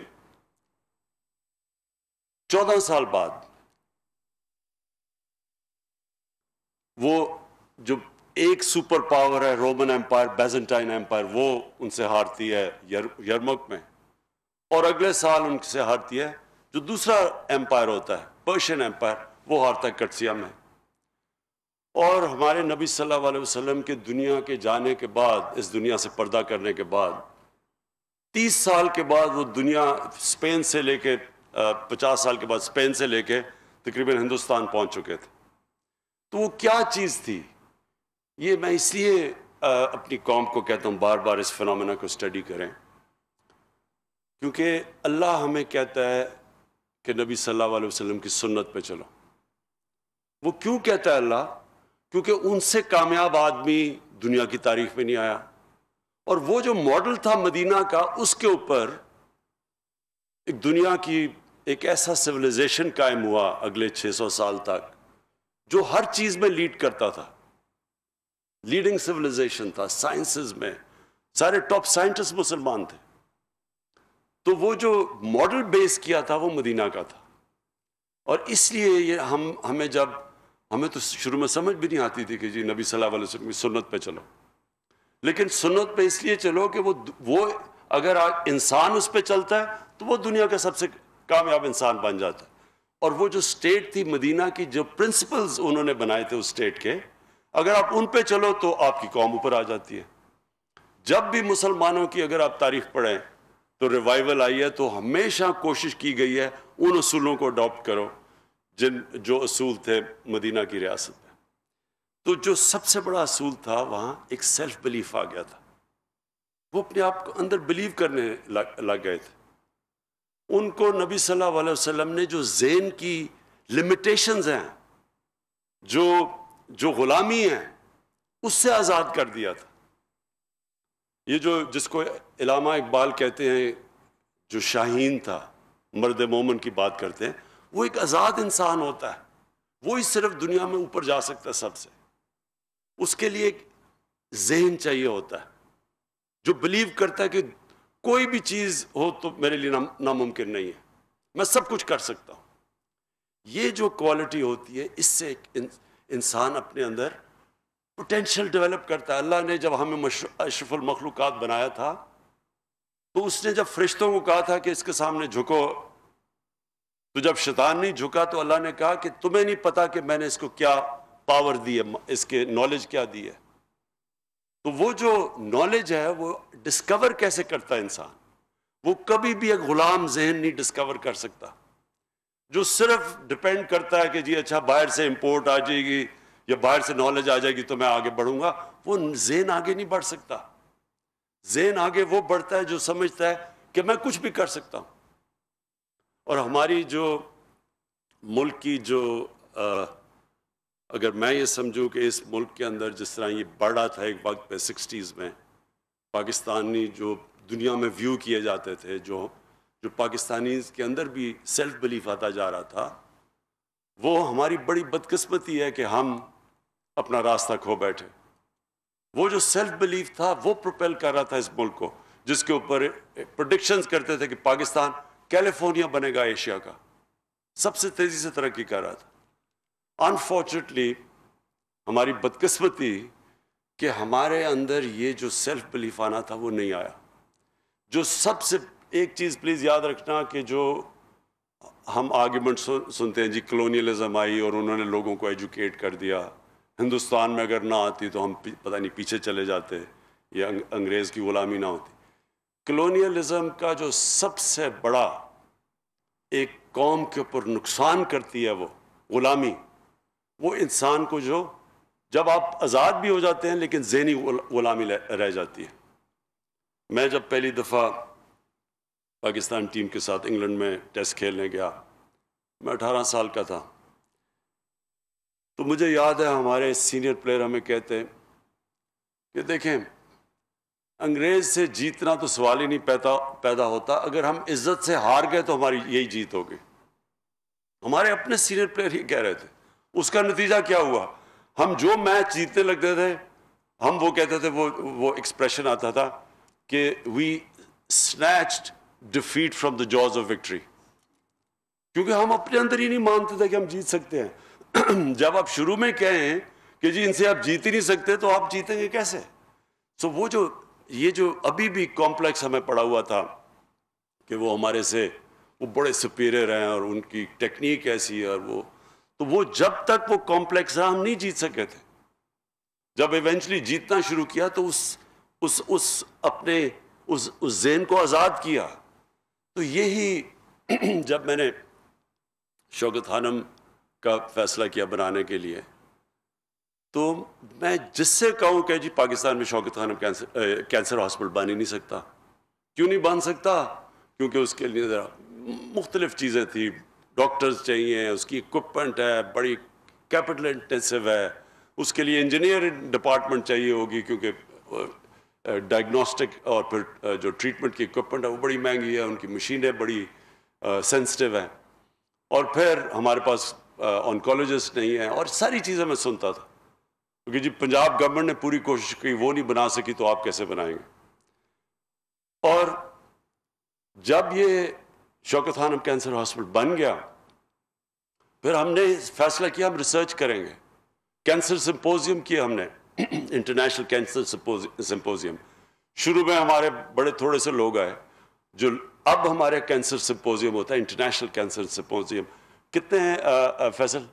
14 سال بعد وہ جو ایک سپر پاور ہے رومن ایمپائر، بیزنٹائن ایمپائر، وہ ان سے ہارتی ہے یرمک میں، اور اگلے سال ان سے ہارتی ہے جو دوسرا ایمپائر ہوتا ہے پرشین ایمپائر، وہ ہارتا ہے کٹسیا میں. اور ہمارے نبی صلی اللہ علیہ وسلم کے دنیا کے جانے کے بعد، اس دنیا سے پردہ کرنے کے بعد 30 سال کے بعد وہ دنیا اسپین سے لے کے 50 سال کے بعد اسپین سے لے کے تقریباً ہندوستان پہنچ چکے تھے. تو وہ کیا چیز تھی؟ یہ میں اس لیے اپنی قوم کو کہتا ہوں بار بار اس فنومینا کو اسٹڈی کریں، کیونکہ اللہ ہمیں کہتا ہے کہ نبی صلی اللہ علیہ وسلم کی سنت پہ چلو. وہ کیوں کہتا ہے اللہ؟ کیونکہ ان سے کامیاب آدمی دنیا کی تاریخ میں نہیں آیا، اور وہ جو ماڈل تھا مدینہ کا، اس کے اوپر ایک دنیا کی ایک ایسا سویلائزیشن قائم ہوا اگلے 600 سال تک جو ہر چیز میں لیڈ کرتا تھا. لیڈنگ سویلائزیشن تھا سائنسز میں، سارے ٹاپ سائنٹسٹ مسلمان تھے. تو وہ جو ماڈل بیس کیا تھا وہ مدینہ کا تھا. اور اس لیے یہ ہمیں تو شروع میں سمجھ بھی نہیں آتی تھی کہ جی نبی صلی اللہ علیہ وسلم کی سنت پہ چلو، لیکن سنت پہ اس لیے چلو کہ وہ اگر انسان اس پہ چلتا ہے تو وہ دنیا کا سب سے کامیاب انسان بن جاتا ہے. اور وہ جو سٹیٹ تھی مدینہ کی، جو پرنسپلز انہوں نے بنائے تھے اس سٹیٹ کے، اگر آپ ان پہ چلو تو آپ کی قوم اوپر آ جاتی ہے. جب بھی مسلمانوں کی اگر آپ تاریخ پڑھیں تو ریوائول آئی ہے تو ہمیشہ کوشش کی گئی ہے ان اصولوں کو اڈاپٹ کرو جو اصول تھے مدینہ کی ریاست میں. تو جو سب سے بڑا اصول تھا وہاں ایک سیلف بلیف آ گیا تھا. وہ اپنے آپ کو اندر بلیو کرنے لگ گئے تھے. ان کو نبی صلی اللہ علیہ وسلم نے جو ذہن کی لمیٹیشنز ہیں، جو غلامی ہیں، اس سے آزاد کر دیا تھا. یہ جس کو علامہ اقبال کہتے ہیں، جو شاہین تھا، مرد مومن کی بات کرتے ہیں، وہ ایک آزاد انسان ہوتا ہے. وہی صرف دنیا میں اوپر جا سکتا ہے سب سے. اس کے لیے ایک ذہن چاہیے ہوتا ہے جو بلیو کرتا ہے کہ کوئی بھی چیز ہو تو میرے لیے ناممکن نہیں ہے، میں سب کچھ کر سکتا ہوں. یہ جو کوالٹی ہوتی ہے، اس سے ایک انسان اپنے اندر پوٹینشیل ڈیولپ کرتا ہے. اللہ نے جب ہمیں اشرف المخلوقات بنایا تھا تو اس نے جب فرشتوں کو کہا تھا کہ اس کے سامنے جھکو، تو جب شیطان نہیں جھکا تو اللہ نے کہا کہ تمہیں نہیں پتا کہ میں نے اس کو کیا پاور دی ہے، اس کے نالج کیا دی ہے. تو وہ جو نالج ہے وہ ڈسکور کیسے کرتا ہے انسان؟ وہ کبھی بھی ایک غلام ذہن نہیں ڈسکور کر سکتا جو صرف ڈپینڈ کرتا ہے کہ جی اچھا باہر سے امپورٹ آ جائے گی یا باہر سے نالج آ جائے گی تو میں آگے بڑھوں گا. وہ ذہن آگے نہیں بڑھ سکتا. ذہن آگے وہ بڑھتا ہے جو سمجھتا ہے کہ میں کچھ بھی کر سکتا ہوں. اور ہماری جو ملک کی جو اگر میں یہ سمجھوں کہ اس ملک کے اندر جس طرح یہ بڑھ رہا تھا ایک وقت پہ 60s میں، پاکستانی جو دنیا میں ویو کیے جاتے تھے، جو پاکستانی کے اندر بھی سیلف بلیف آتا جا رہا تھا، وہ ہماری بڑی بدقسمتی ہے کہ ہم اپنا راستہ کھو بیٹھے. وہ جو سیلف بلیف تھا وہ پروپیل کر رہا تھا اس ملک کو، جس کے اوپر پریڈکشنز کرتے تھے کہ پاکستان کیلیفورنیا بنے گا ایشیا کا، سب سے تیزی سے ترقی کر رہا تھا. انفارچونیٹلی ہماری بدقسمتی کہ ہمارے اندر یہ جو سیلف بلیف آنا تھا وہ نہیں آیا. جو سب سے ایک چیز پلیز یاد رکھنا کہ جو ہم آرگیومنٹ سنتے ہیں، جی کلونیلزم آئی اور انہوں نے لوگوں کو ایجوکیٹ کر دیا، ہندوستان میں اگر نہ آتی تو ہم پتہ نہیں پیچھے چلے جاتے یا انگریز کی غلامی نہ ہوتی. کلونیلزم کا جو سب سے بڑا ایک قوم کے اوپر نقصان کرتی ہے وہ غلامی، وہ انسان کو جو جب آپ آزاد بھی ہو جاتے ہیں لیکن ذہنی غلامی رہ جاتی ہے. میں جب پہلی دفعہ پاکستان ٹیم کے ساتھ انگلینڈ میں ٹیسٹ کھیلنے گیا، میں 18 سال کا تھا، تو مجھے یاد ہے ہمارے سینئر پلیئر ہمیں کہتے کہ دیکھیں انگریز سے جیتنا تو سوال ہی نہیں پیدا ہوتا، اگر ہم عزت سے ہار گئے تو ہماری یہی جیت ہوگی. ہمارے اپنے سینئر پلیئر ہی کہہ رہے تھے. اس کا نتیجہ کیا ہوا؟ ہم جو میچ جیتنے لگتے تھے ہم وہ کہتے تھے، وہ ایکسپریشن آتا تھا کہ وی snatched defeat from the jaws of victory، کیونکہ ہم اپنے اندر ہی نہیں مانتے تھے کہ ہم جیت سکتے ہیں. جب آپ شروع میں کہیں کہ جی ان سے آپ جیت ہی نہیں سکتے تو آپ جیتیں گے کیسے؟ سو وہ یہ جو ابھی بھی کمپلیکس ہمیں پڑا ہوا تھا کہ وہ ہمارے سے وہ بڑے سپیریئر ہیں اور ان کی ٹیکنیک ایسی ہے، اور وہ جب تک وہ کمپلیکس رہا ہم نہیں جیت سکے تھے. جب ایونچولی جیتنا شروع کیا تو اس اپنے ذہن کو آزاد کیا. تو یہی جب میں نے شوکت خانم کا فیصلہ کیا بنانے کے لیے، تو میں جس سے کہوں کہ جی پاکستان میں شوکت خانم کینسر ہاسپٹل بن ہی نہیں سکتا. کیوں نہیں بن سکتا؟ کیونکہ اس کے لیے ذرا مختلف چیزیں تھیں، ڈاکٹرز چاہیے، اس کی اکوپمنٹ ہے، بڑی کیپٹل انٹینسو ہے، اس کے لیے انجینئر ڈپارٹمنٹ چاہیے ہوگی، کیونکہ ڈائگنوسٹک اور پھر جو ٹریٹمنٹ کی اکوپمنٹ ہے وہ بڑی مہنگی ہے، ان کی مشینیں بڑی سینسٹیو ہیں، اور پھر ہمارے پاس آنکولوجسٹ نہیں ہیں، اور ساری چیزیں میں سنتا تھا. کیونکہ جی پنجاب گورنمنٹ نے پوری کوشش کی، وہ نہیں بنا سکی تو آپ کیسے بنائیں گے. اور جب یہ شوکت خانم کینسر ہاسپٹل بن گیا، پھر ہم نے فیصلہ کیا ہم ریسرچ کریں گے. کینسر سمپوزیم کیا ہم نے، انٹرنیشنل کینسر سمپوزیم. शुरू में हमारे बड़े थोड़े से लोग आए, जो अब हमारे कैंसर सिंपोजियम होता है, इंटरनेशनल कैंसर सिंपोजियम, कितने हैं फैसल?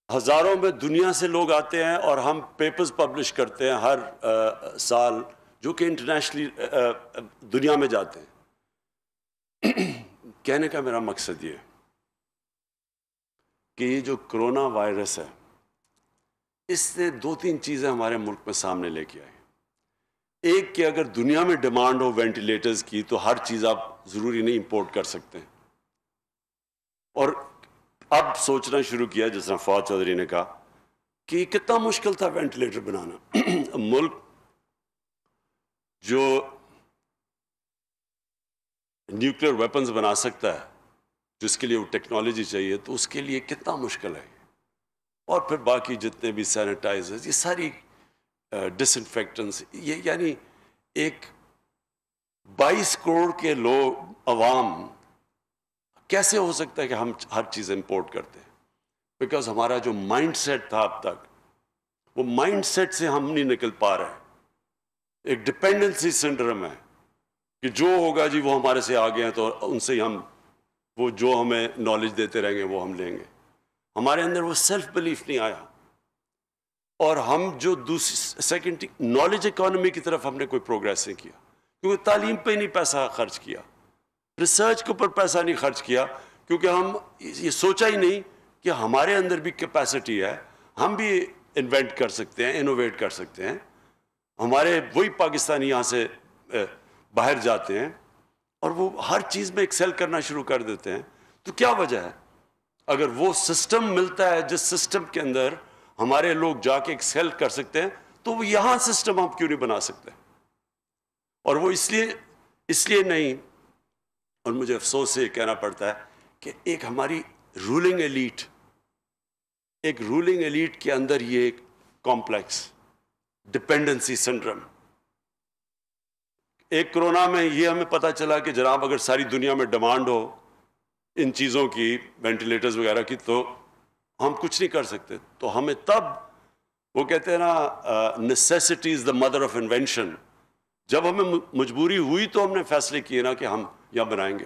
हजारों में दुनिया से लोग आते हैं और हम पेपर्स पब्लिश करते हैं हर साल, जो कि इंटरनेशनली दुनिया में जाते हैं। कहने का मेरा मकसद ये है कि ये जो कोरोना वायरस है, इसने 2-3 चीज़ें हमारे मुल्क में सामने लेके आई। एक कि अगर दुनिया में डिमांड हो वेंटिलेटर्स की तो हर चीज़ आप ज़रूरी नहीं इंपोर्ट कर सकते हैं। और अब सोचना शुरू किया, जिस तरह फवाद चौधरी ने कहा, कि कितना मुश्किल था वेंटिलेटर बनाना। मुल्क जो न्यूक्लियर वेपन्स बना सकता है, जिसके लिए वो टेक्नोलॉजी चाहिए, तो उसके लिए कितना मुश्किल है। और फिर बाकी जितने भी सैनिटाइजर्स, ये सारी डिसइंफेक्टेंट्स, ये यानी एक 22 करोड़ के लोग अवाम, कैसे हो सकता है कि हम हर चीज़ इंपोर्ट करते हैं? बिकॉज हमारा जो माइंड सेट था अब तक, वो माइंड सेट से हम नहीं निकल पा रहे। एक डिपेंडेंसी सिंड्रोम है कि जो होगा जी वो हमारे से आगे हैं, तो उनसे ही हम, वो जो हमें नॉलेज देते रहेंगे वो हम लेंगे। हमारे अंदर वो सेल्फ बिलीफ नहीं आया। और हम जो दूसरी सेकेंड नॉलेज इकोनॉमी की तरफ हमने कोई प्रोग्रेस नहीं किया, क्योंकि तालीम पे नहीं पैसा खर्च किया, रिसर्च के ऊपर पैसा नहीं खर्च किया, क्योंकि हम ये सोचा ही नहीं कि हमारे अंदर भी कैपेसिटी है, हम भी इन्वेंट कर सकते हैं, इनोवेट कर सकते हैं। हमारे वही पाकिस्तानी यहाँ से बाहर जाते हैं और वो हर चीज़ में एक्सेल करना शुरू कर देते हैं। तो क्या वजह है? अगर वो सिस्टम मिलता है जिस सिस्टम के अंदर हमारे लोग जाके एक्सेल कर सकते हैं, तो वो यहाँ सिस्टम हम क्यों नहीं बना सकते? और वो इसलिए नहीं, और मुझे अफसोस से कहना पड़ता है कि एक हमारी रूलिंग एलीट के अंदर ये कॉम्प्लेक्स डिपेंडेंसी सिंड्रोम। एक कोरोना में ये हमें पता चला कि जनाब अगर सारी दुनिया में डिमांड हो इन चीज़ों की, वेंटिलेटर्स वगैरह की, तो हम कुछ नहीं कर सकते। तो हमें तब, वो कहते हैं ना, necessity is the mother of invention. जब हमें मजबूरी हुई तो हमने फैसले किए ना कि हम यहाँ बनाएंगे।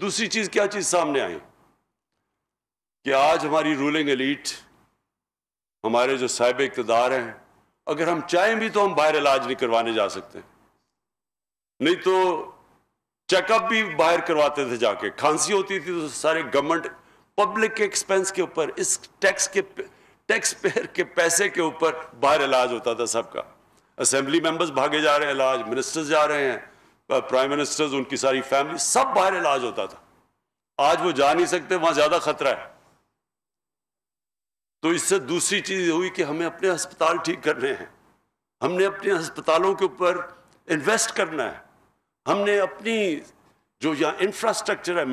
दूसरी चीज़, क्या चीज़ सामने आई कि आज हमारी रूलिंग एलीट, हमारे जो साहिब इक़्तिदार हैं, अगर हम चाहें भी तो हम बाहर इलाज नहीं करवाने जा सकते। नहीं तो चेकअप भी बाहर करवाते थे जाके। खांसी होती थी तो सारे गवर्नमेंट पब्लिक के एक्सपेंस के ऊपर, इस टैक्स पेयर के पैसे के ऊपर बाहर इलाज होता था सबका। असेंबली मेंबर्स भागे जा रहे हैं इलाज, मिनिस्टर्स जा रहे हैं, प्राइम मिनिस्टर्स, उनकी सारी फैमिली, सब बाहर इलाज होता था। आज वो जा नहीं सकते, वहां ज्यादा खतरा है। तो इससे दूसरी चीज हुई कि हमें अपने अस्पताल ठीक करने हैं, हमने अपने अस्पतालों के ऊपर इन्वेस्ट करना है, हमने अपनी जो यहाँ इंफ्रास्ट्रक्चर है,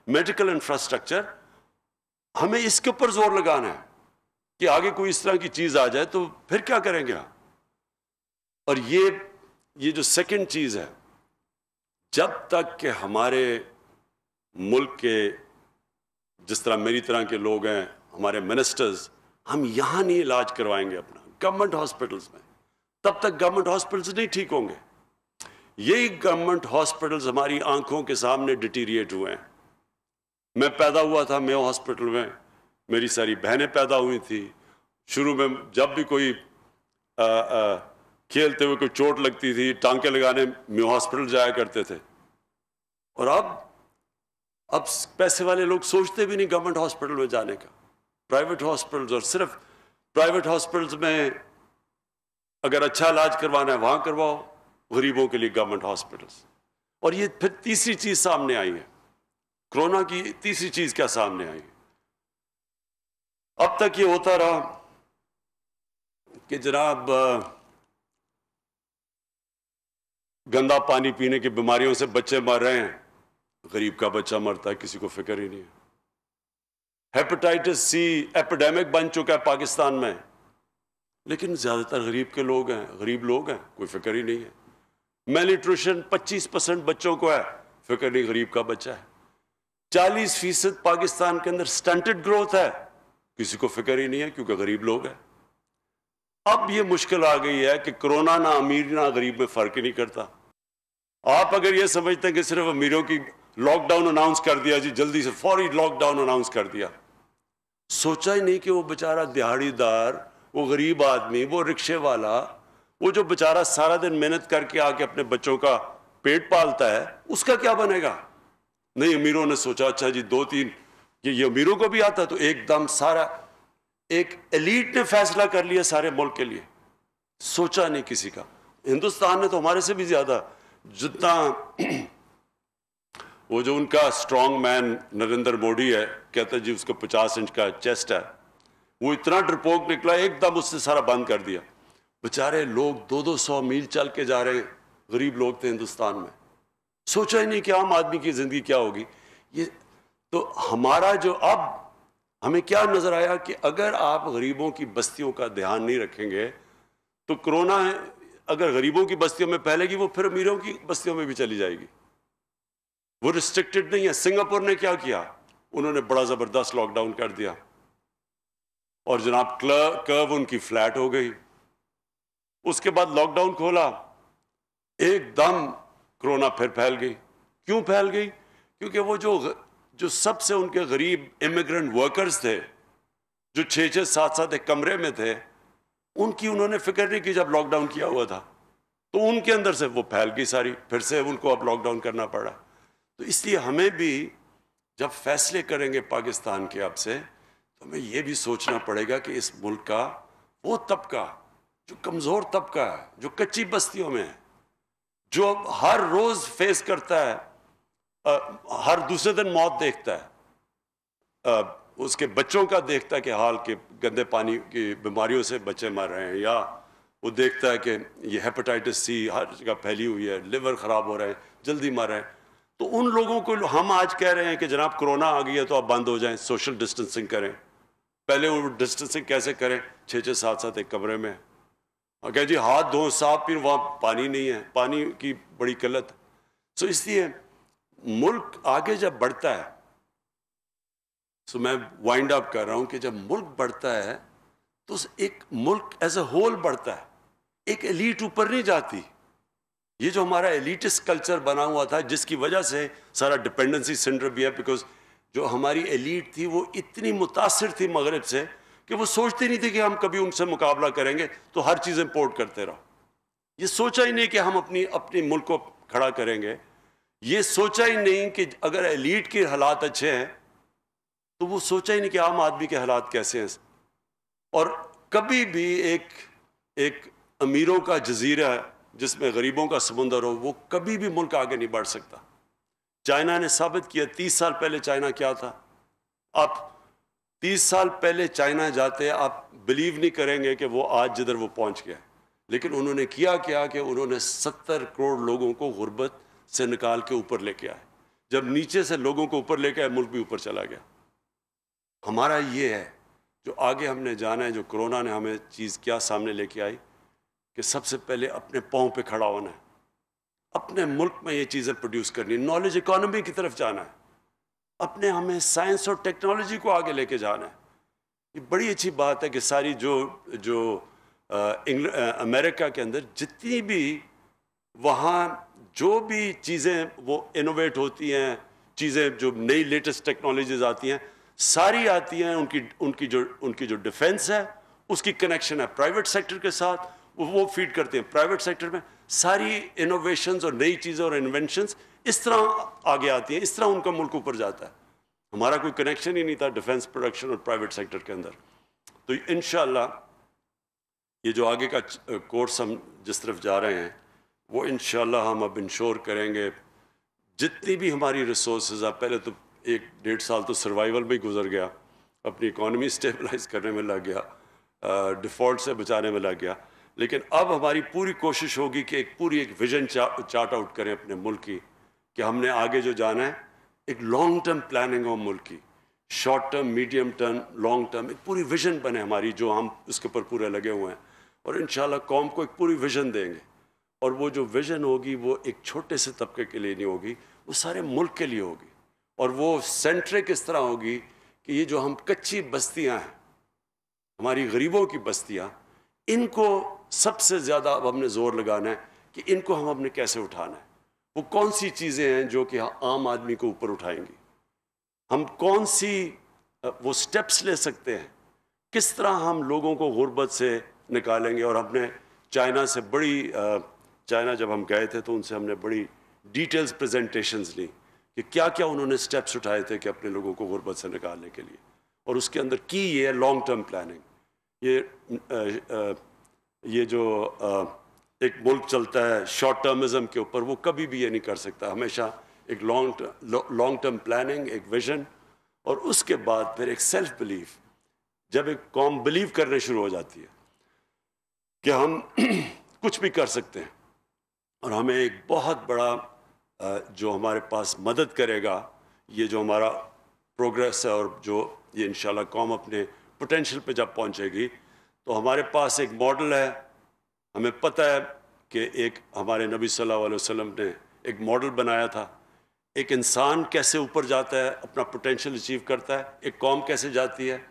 मेडिकल इंफ्रास्ट्रक्चर, हमें इसके ऊपर जोर लगाना है कि आगे कोई इस तरह की चीज आ जाए तो फिर क्या करेंगे हम। और ये जो सेकंड चीज है, जब तक कि हमारे मुल्क के, जिस तरह मेरी तरह के लोग हैं, हमारे मिनिस्टर्स, हम यहाँ नहीं इलाज करवाएंगे अपना गवर्नमेंट हॉस्पिटल्स में, तब तक गवर्नमेंट हॉस्पिटल्स नहीं ठीक होंगे। यही गवर्नमेंट हॉस्पिटल्स हमारी आंखों के सामने डिटीरिएट हुए हैं। मैं पैदा हुआ था मेयो हॉस्पिटल में, मेरी सारी बहनें पैदा हुई थी। शुरू में जब भी कोई खेलते हुए कोई चोट लगती थी, टांके लगाने मेयो हॉस्पिटल जाया करते थे। और अब पैसे वाले लोग सोचते भी नहीं गवर्नमेंट हॉस्पिटल में जाने का, प्राइवेट हॉस्पिटल्स। और सिर्फ प्राइवेट हॉस्पिटल्स में अगर अच्छा इलाज करवाना है वहां करवाओ, गरीबों के लिए गवर्नमेंट हॉस्पिटल्स। और ये फिर तीसरी चीज सामने आई है, कोरोना की तीसरी चीज क्या सामने आई है? अब तक ये होता रहा कि जनाब गंदा पानी पीने की बीमारियों से बच्चे मर रहे हैं, गरीब का बच्चा मरता है, किसी को फिक्र ही नहीं है। हेपेटाइटिस सी एपिडेमिक बन चुका है पाकिस्तान में, लेकिन ज्यादातर गरीब लोग हैं, कोई फिक्र ही नहीं है। मेलन्यूट्रिशन 25% बच्चों को है, फिक्र नहीं, गरीब का बच्चा है। 40% पाकिस्तान के अंदर स्टंटेड ग्रोथ है, किसी को फिक्र ही नहीं है, क्योंकि गरीब लोग हैं। اب یہ مشکل آ گئی ہے کہ کرونا نہ امیر نہ غریب میں فرق ہی نہیں کرتا. آپ اگر یہ سمجھتے ہیں کہ صرف امیروں کی لاک ڈاؤن اناؤنس کر دیا جی, جلدی سے فوری لاک ڈاؤن اناؤنس کر دیا, سوچا ہی نہیں کہ وہ بیچارہ دیہڑی دار, وہ غریب آدمی, وہ رکشے والا, وہ جو بیچارہ سارا دن محنت کر کے آ کے اپنے بچوں کا پیٹ پالتا ہے, اس کا کیا بنے گا. نہیں, امیروں نے سوچا اچھا جی 2-3 یہ امیروں کو بھی آتا, تو ایک دم سارا ایک ایلیٹ نے فیصلہ کر لیا سارے ملک کے لیے, سوچا نہیں کسی کا. ہندوستان نے تو ہمارے سے بھی زیادہ, جتنا وہ جو ان کا اسٹرانگ مین نریندر موڈی ہے, کہتا ہے جی اس کو 50 انچ کا چیسٹ ہے, وہ اتنا ڈرپوک نکلا ایک دم اس نے سارا بند کر دیا. بیچارے لوگ 200 میل چل کے جا رہے ہیں, غریب لوگ تھے ہندوستان میں, سوچا ہی نہیں کہ عام آدمی کی زندگی کیا ہوگی. یہ تو ہمارا جو اب ہمیں کیا نظر آیا کہ اگر آپ غریبوں کی بستیوں کا دھیان نہیں رکھیں گے تو کرونا اگر غریبوں کی بستیوں میں پھیلے گی وہ پھر امیروں کی بستیوں میں بھی چلی جائے گی. وہ ریسٹرکٹڈ نہیں ہے. سنگاپور نے کیا کیا, انہوں نے بڑا زبردست لاک ڈاؤن کر دیا اور جناب کرو ان کی فلیٹ ہو گئی. اس کے بعد لاک ڈاؤن کھولا, ایک دم کرونا پھر پھیل گئی. کیوں پھیل گئی؟ کیونکہ وہ جو سب سے ان کے غریب امیگرنٹ ورکرز تھے, جو 6-7 ایک کمرے میں تھے, ان کی انہوں نے فکر نہیں کی جب لاک ڈاؤن کیا ہوا تھا, تو ان کے اندر سے وہ پھیل گئی ساری, پھر سے ان کو اب لاک ڈاؤن کرنا پڑا. تو اس لیے ہمیں بھی جب فیصلے کریں گے پاکستان کے اب سے, تو ہمیں یہ بھی سوچنا پڑے گا کہ اس ملک کا وہ طبقہ جو کمزور طبقہ ہے, جو کچی بستیوں میں ہے, جو ہر روز فیس کرتا ہے, ہر دوسرے دن موت دیکھتا ہے, اس کے بچوں کا دیکھتا ہے کہ حال کے گندے پانی کی بیماریوں سے بچے مر رہے ہیں, یا وہ دیکھتا ہے کہ یہ ہیپاٹائٹس سی ہر جگہ پھیلی ہوئی ہے, لیور خراب ہو رہے ہیں, جلدی مر رہے ہیں. تو ان لوگوں کو ہم آج کہہ رہے ہیں کہ جناب کرونا آ گئی ہے تو آپ بند ہو جائیں, سوشل ڈسٹنسنگ کریں. پہلے وہ ڈسٹنسنگ کیسے کریں, 6-7 ایک کمرے میں, اور کہ جی ہاتھ دھوؤ, صاف پی, وہاں پانی نہیں ہے, پانی کی بڑی قلت. سو اس لیے ملک آگے جب بڑھتا ہے, سو میں وائنڈ اپ کر رہا ہوں کہ جب ملک بڑھتا ہے تو ایک ملک ایز اے ہول بڑھتا ہے, ایک ایلیٹ اوپر نہیں جاتی. یہ جو ہمارا ایلیٹس کلچر بنا ہوا تھا, جس کی وجہ سے سارا ڈپینڈنسی سینڈروم بھی ہے, بیکاز جو ہماری ایلیٹ تھی وہ اتنی متاثر تھی مغرب سے کہ وہ سوچتے نہیں تھے کہ ہم کبھی ان سے مقابلہ کریں گے, تو ہر چیز امپورٹ کرتے رہو. یہ سوچا ہی نہیں کہ ہم اپنی ملک کو کھڑا کریں گے. یہ سوچا ہی نہیں کہ اگر ایلیٹ کے حالات اچھے ہیں تو وہ سوچا ہی نہیں کہ عام آدمی کے حالات کیسے ہیں. اور کبھی بھی ایک امیروں کا جزیرہ جس میں غریبوں کا سمندر ہو, وہ کبھی بھی ملک آگے نہیں بڑھ سکتا. چائنا نے ثابت کیا. 30 سال پہلے چائنا کیا تھا, آپ 30 سال پہلے چائنا جاتے آپ بلیو نہیں کریں گے کہ وہ آج جدھر وہ پہنچ گیا. لیکن انہوں نے کیا کہ انہوں نے 70 کروڑ لوگوں کو غربت سے نکال کے اوپر لے کے آئے. جب نیچے سے لوگوں کو اوپر لے کے آئے, ملک بھی اوپر چلا گیا. ہمارا یہ ہے جو آگے ہم نے جانا ہے. جو کرونا نے ہمیں چیز کیا سامنے لے کے آئی کہ سب سے پہلے اپنے پاؤں پہ کھڑا ہونا ہے, اپنے ملک میں یہ چیزیں پروڈیوس کرنی, نالج اکانومی کی طرف جانا ہے, اپنے ہمیں سائنس اور ٹیکنالوجی کو آگے لے کے جانا ہے. یہ بڑی اچھی بات ہے کہ ساری جو امریکہ کے اندر جتنی بھی وہاں جو بھی چیزیں وہ انوویٹ ہوتی ہیں, چیزیں جو نئی لیٹسٹ ٹیکنالوجیز آتی ہیں, ساری آتی ہیں. ان کی جو ڈیفنس ہے اس کی کنیکشن ہے پرائیویٹ سیکٹر کے ساتھ, وہ فیڈ کرتے ہیں پرائیویٹ سیکٹر میں. ساری انوویشنز اور نئی چیزیں اور انوینشنز اس طرح آگے آتی ہیں, اس طرح ان کا ملک اوپر جاتا ہے. ہمارا کوئی کنیکشن ہی نہیں تھا ڈیفنس پروڈکشن اور پرائیویٹ سیکٹر کے اندر. تو انشاءاللہ یہ جو آگے کا کورس ہم جس طرف جا رہے ہیں وہ انشاءاللہ ہم اب انشور کریں گے جتنی بھی ہماری ریسورسز ہیں. پہلے تو 1-1.5 سال تو سروائیول میں ہی گزر گیا, اپنی اکانومی اسٹیبلائز کرنے میں لگ گیا, ڈیفالٹ سے بچانے میں لگ گیا. لیکن اب ہماری پوری کوشش ہوگی کہ ایک ویژن چارٹ آؤٹ کریں اپنے ملک کی, کہ ہم نے آگے جو جانا ہے ایک لانگ ٹرم پلاننگ ہو ملک کی, short term, medium term, long term, ایک پوری ویژن بنے ہماری, جو ہم اس کے اوپر پورے لگے ہوئے ہیں. اور انشاءاللہ قوم کو ایک پوری ویژن دیں گے. اور وہ جو ویژن ہوگی وہ ایک چھوٹے سے طبقے کے لیے نہیں ہوگی, وہ سارے ملک کے لیے ہوگی. اور وہ سینٹرک اس طرح ہوگی کہ یہ جو ہم کچی بستیاں ہیں, ہماری غریبوں کی بستیاں, इनको सबसे ज़्यादा अब हमने ज़ोर लगाना है कि इनको हम अपने कैसे उठाना है, वो कौन सी चीज़ें हैं जो कि आम आदमी को ऊपर उठाएंगी, हम कौन सी वो स्टेप्स ले सकते हैं, किस तरह हम लोगों को गुर्बत से निकालेंगे। और हमने चाइना से चाइना जब हम गए थे तो उनसे हमने बड़ी डिटेल्स प्रेजेंटेशंस ली कि क्या क्या उन्होंने स्टेप्स उठाए थे कि अपने लोगों को गुर्बत से निकालने के लिए। और उसके अंदर की ये लॉन्ग टर्म प्लानिंग, ये जो एक मुल्क चलता है शॉर्ट टर्मिज्म के ऊपर, वो कभी भी ये नहीं कर सकता। हमेशा एक लॉन्ग टर्म प्लानिंग, एक विजन, और उसके बाद फिर एक सेल्फ बिलीफ। जब एक कौम बिलीव करने शुरू हो जाती है कि हम कुछ भी कर सकते हैं और हमें एक बहुत बड़ा जो हमारे पास मदद करेगा, ये जो हमारा प्रोग्रेस है और जो ये इंशाल्लाह कौम अपने पोटेंशियल पे जब पहुंचेगी, तो हमारे पास एक मॉडल है। हमें पता है कि एक हमारे नबी सल्लल्लाहु अलैहि वसल्लम ने एक मॉडल बनाया था, एक इंसान कैसे ऊपर जाता है, अपना पोटेंशियल अचीव करता है, एक कौम कैसे जाती है।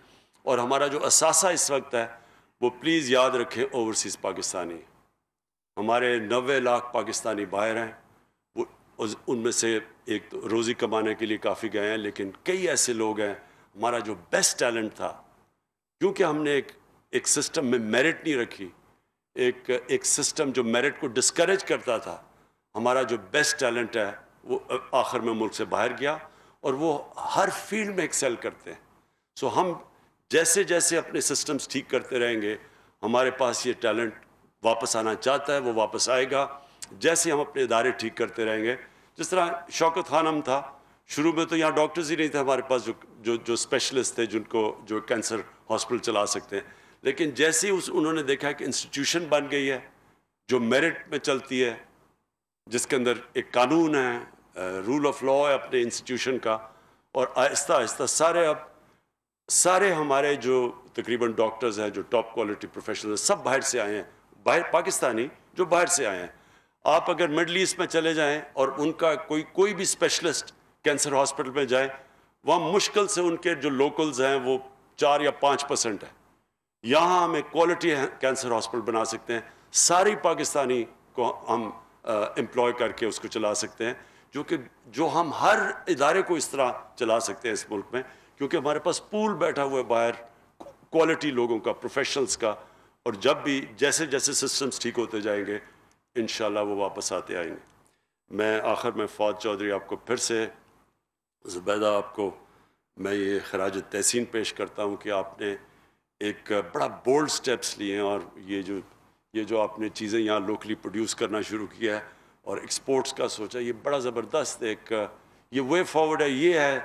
और हमारा जो असासा इस वक्त है वो प्लीज़ याद रखें ओवरसीज़ पाकिस्तानी। हमारे 90 लाख पाकिस्तानी बाहर हैं, वो उनमें से एक तो रोज़ी कमाने के लिए काफ़ी गए हैं, लेकिन कई ऐसे लोग हैं हमारा जो बेस्ट टैलेंट था, क्योंकि हमने एक सिस्टम में मेरिट नहीं रखी, एक सिस्टम जो मेरिट को डिस्करेज करता था, हमारा जो बेस्ट टैलेंट है वो आखिर में मुल्क से बाहर गया और वो हर फील्ड में एक्सेल करते हैं। सो हम जैसे जैसे अपने सिस्टम्स ठीक करते रहेंगे, हमारे पास ये टैलेंट वापस आना चाहता है, वो वापस आएगा। जैसे हम अपने इदारे ठीक करते रहेंगे, जिस तरह शौकत खानम था, शुरू में तो यहाँ डॉक्टर्स ही नहीं थे हमारे पास जो स्पेशलिस्ट थे जो कैंसर हॉस्पिटल चला सकते हैं, लेकिन जैसे ही उन्होंने देखा कि इंस्टीट्यूशन बन गई है जो मेरिट में चलती है, जिसके अंदर एक कानून है, रूल ऑफ लॉ है अपने इंस्टीट्यूशन का, और आहिस्ता आहिस्ता सारे हमारे जो तकरीबन डॉक्टर्स हैं, जो टॉप क्वालिटी प्रोफेशनल सब बाहर से आए हैं, बाहर पाकिस्तानी जो बाहर से आए हैं। आप अगर मिडल ईस्ट में चले जाएं और उनका कोई भी स्पेशलिस्ट कैंसर हॉस्पिटल में जाएं, वहाँ मुश्किल से उनके जो लोकल्स हैं वो 4 या 5% है। यहाँ हम एक क्वालिटी कैंसर हॉस्पिटल बना सकते हैं, सारी पाकिस्तानी को हम एम्प्लॉय करके उसको चला सकते हैं, जो हम हर इदारे को इस तरह चला सकते हैं इस मुल्क में, क्योंकि हमारे पास पूल बैठा हुआ है बाहर क्वालिटी लोगों का, प्रोफेशनल्स का। और जब भी जैसे जैसे सिस्टम्स ठीक होते जाएंगे, इंशाल्लाह वो वापस आते आएंगे। मैं आखिर में फौज चौधरी आपको फिर से, ज़ुबैदा आपको मैं ये खराज तहसीन पेश करता हूँ कि आपने एक बड़ा बोल्ड स्टेप्स लिए हैं, और ये जो आपने चीज़ें यहाँ लोकली प्रोड्यूस करना शुरू किया है और एक्सपोर्ट्स का सोचा, ये बड़ा ज़बरदस्त एक ये वे फॉरवर्ड है। ये है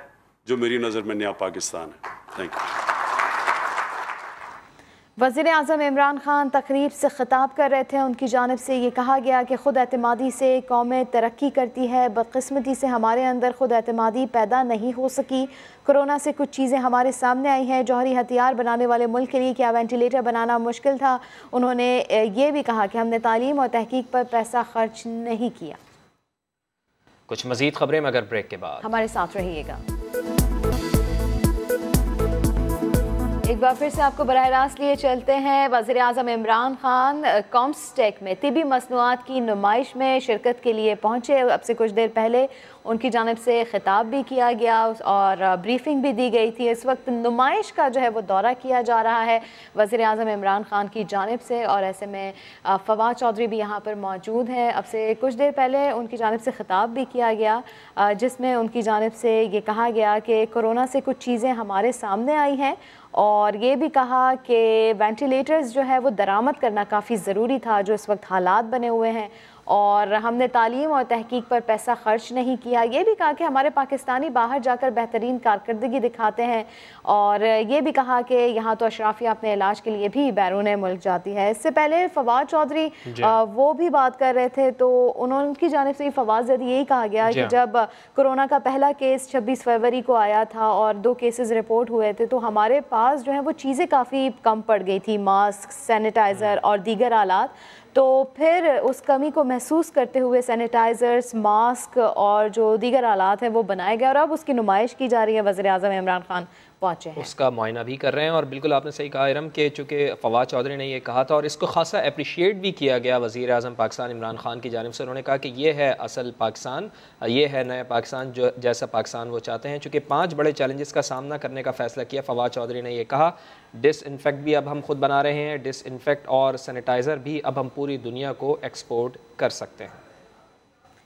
जो मेरी नज़र में नया पाकिस्तान है। Thank you. वज़ीर आज़म इमरान खान तकरीब से ख़िताब कर रहे थे। उनकी जानिब से ये कहा गया कि ख़ुद एतमादी से कौमें तरक्की करती है, बदकिस्मती से हमारे अंदर ख़ुद एतमादी पैदा नहीं हो सकी। कोरोना से कुछ चीज़ें हमारे सामने आई हैं। जौहरी हथियार बनाने वाले मुल्क के लिए क्या वेंटिलेटर बनाना मुश्किल था। उन्होंने ये भी कहा कि हमने तालीम और तहकीक पर पैसा खर्च नहीं किया। कुछ मज़ीद खबरें मगर ब्रेक के बाद हमारे साथ रहिएगा। एक बार फिर से आपको बराह रास्त लिए चलते हैं। वज़ीर आज़म इमरान खान कॉम्स्टेक में तिबी मसनूआत की नुमाइश में शिरकत के लिए पहुँचे। अब से कुछ देर पहले उनकी जानिब से ख़िताब भी किया गया और ब्रीफिंग भी दी गई थी। इस वक्त नुमाइश का जो है वो दौरा किया जा रहा है वज़ीर आज़म इमरान खान की जानिब से, और ऐसे में फवाद चौधरी भी यहाँ पर मौजूद हैं। अब से कुछ देर पहले उनकी जानिब से ख़िताब भी किया गया, जिसमें उनकी जानिब से ये कहा गया कि कोरोना से कुछ चीज़ें हमारे सामने आई हैं, और ये भी कहा कि वेंटिलेटर्स जो है वो दरामद करना काफ़ी ज़रूरी था जो इस वक्त हालात बने हुए हैं, और हमने तालीम और तहकीक पर पैसा खर्च नहीं किया। ये भी कहा कि हमारे पाकिस्तानी बाहर जाकर बेहतरीन कारकर्दगी दिखाते हैं, और ये भी कहा कि यहाँ तो अशराफिया अपने इलाज के लिए भी बैरून मुल्क जाती है। इससे पहले फवाद चौधरी वो भी बात कर रहे थे, तो उनकी जानिब से फवाद ज़रिए यही कहा गया कि जब कोरोना का पहला केस 26 फरवरी को आया था और 2 केसेस रिपोर्ट हुए थे, तो हमारे पास जो है वो चीज़ें काफ़ी कम पड़ गई थी, मास्क, सैनिटाइज़र और दीगर आलात। तो फिर उस कमी को महसूस करते हुए सैनिटाइज़र्स, मास्क और जो दीगर आलात हैं वो बनाए गए, और अब उसकी नुमाइश की जा रही है। वज़ीर आज़म इमरान खान पहुंचे हैं। उसका मुआयना भी कर रहे हैं। और बिल्कुल आपने सही कहा इरम कि चूँकि फवाद चौधरी ने ये कहा था और इसको खासा अप्रिशिएट भी किया गया वज़ीर आज़म पाकिस्तान इमरान खान की जानिब से। उन्होंने कहा कि ये है असल पाकिस्तान, ये है नया पाकिस्तान, जो जैसा पाकिस्तान वो चाहते हैं। चूँकि 5 बड़े चैलेंजेस का सामना करने का फ़ैसला किया, फवाद चौधरी ने ये कहा डिसइंफेक्ट भी अब हम खुद बना रहे हैं, डिसइंफेक्ट और सैनिटाइज़र भी अब हम पूरी दुनिया को एक्सपोर्ट कर सकते हैं।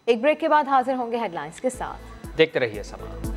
एक ब्रेक के बाद हाजिर होंगे हेडलाइंस के साथ, देखते रहिए समा।